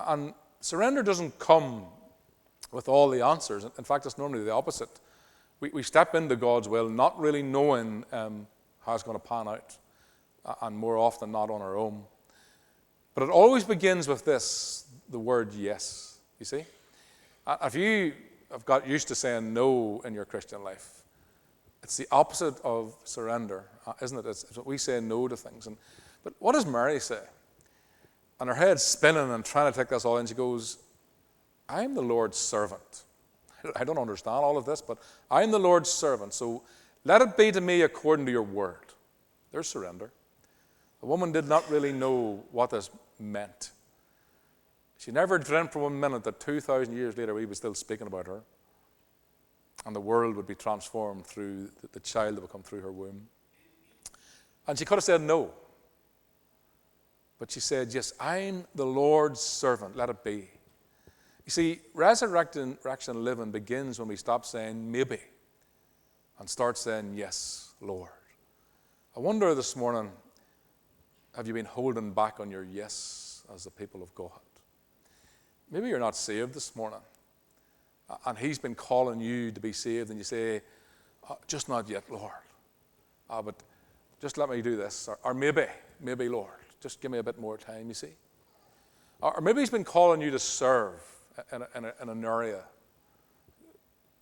And surrender doesn't come with all the answers. In fact, it's normally the opposite. We step into God's will not really knowing how it's going to pan out, and more often not on our own. But it always begins with this, the word yes, you see. If you have got used to saying no in your Christian life, it's the opposite of surrender, isn't it? It's what we say no to things. But what does Mary say? And her head's spinning and trying to take this all in. She goes, I'm the Lord's servant. I don't understand all of this, but I'm the Lord's servant, so let it be to me according to your word. There's surrender. The woman did not really know what this meant. She never dreamt for 1 minute that 2,000 years later we would still speaking about her, and the world would be transformed through the child that would come through her womb. And she could have said no. But she said, yes, I'm the Lord's servant, let it be. You see, resurrection living begins when we stop saying maybe and start saying yes, Lord. I wonder this morning, have you been holding back on your yes as the people of God? Maybe you're not saved this morning, and he's been calling you to be saved, and you say, just not yet, Lord. But just let me do this. Or maybe, Lord, just give me a bit more time, you see. Or maybe he's been calling you to serve in an area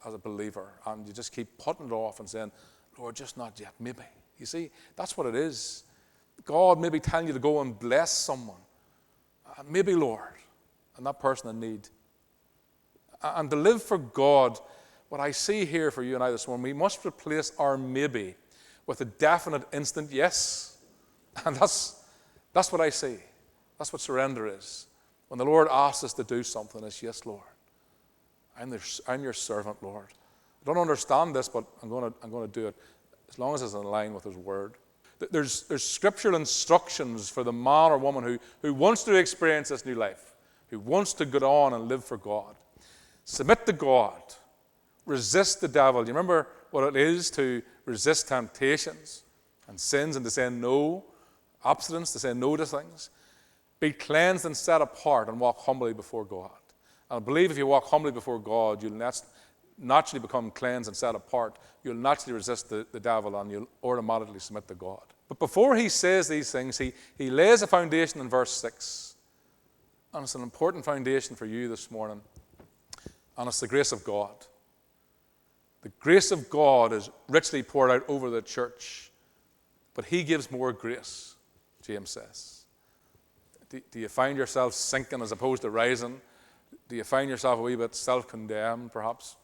as a believer, and you just keep putting it off and saying, Lord, just not yet, maybe. You see, that's what it is. God may be telling you to go and bless someone. Maybe, Lord, and that person in need. And to live for God, what I see here for you and I this morning, we must replace our maybe with a definite instant yes. And that's what I see. That's what surrender is. When the Lord asks us to do something, it's yes, Lord. I'm your servant, Lord. I don't understand this, but I'm going to do it as long as it's in line with his word. There's scriptural instructions for the man or woman who wants to experience this new life, who wants to go on and live for God. Submit to God. Resist the devil. Do you remember what it is to resist temptations and sins and to say no? Abstinence, to say no to things. Be cleansed and set apart and walk humbly before God. And I believe if you walk humbly before God, you'll naturally become cleansed and set apart. You'll naturally resist the devil and you'll automatically submit to God. But before he says these things, he lays a foundation in verse 6. And it's an important foundation for you this morning. And it's the grace of God. The grace of God is richly poured out over the church. But he gives more grace, James says. Do you find yourself sinking as opposed to rising? Do you find yourself a wee bit self-condemned, perhaps?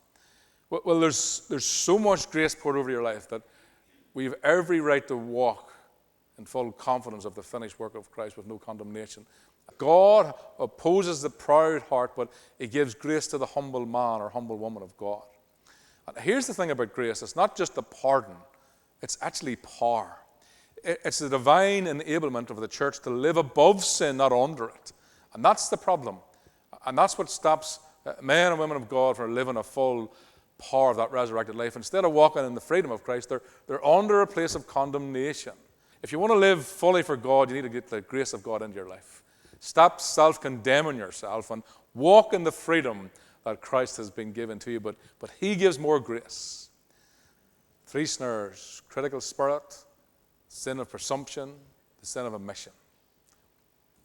Well, there's so much grace poured over your life that we have every right to walk in full confidence of the finished work of Christ with no condemnation. God opposes the proud heart, but he gives grace to the humble man or humble woman of God. And here's the thing about grace. It's not just a pardon. It's actually power. It's the divine enablement of the church to live above sin, not under it. And that's the problem. And that's what stops men and women of God from living a full power of that resurrected life. Instead of walking in the freedom of Christ, they're under a place of condemnation. If you want to live fully for God, you need to get the grace of God into your life. Stop self-condemning yourself and walk in the freedom that Christ has been given to you. But he gives more grace. 3 snares: critical spirit, sin of presumption, the sin of omission.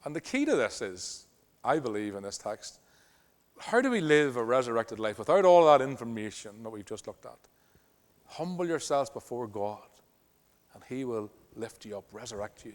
And the key to this is, I believe in this text, how do we live a resurrected life without all that information that we've just looked at? Humble yourselves before God, and he will lift you up, resurrect you.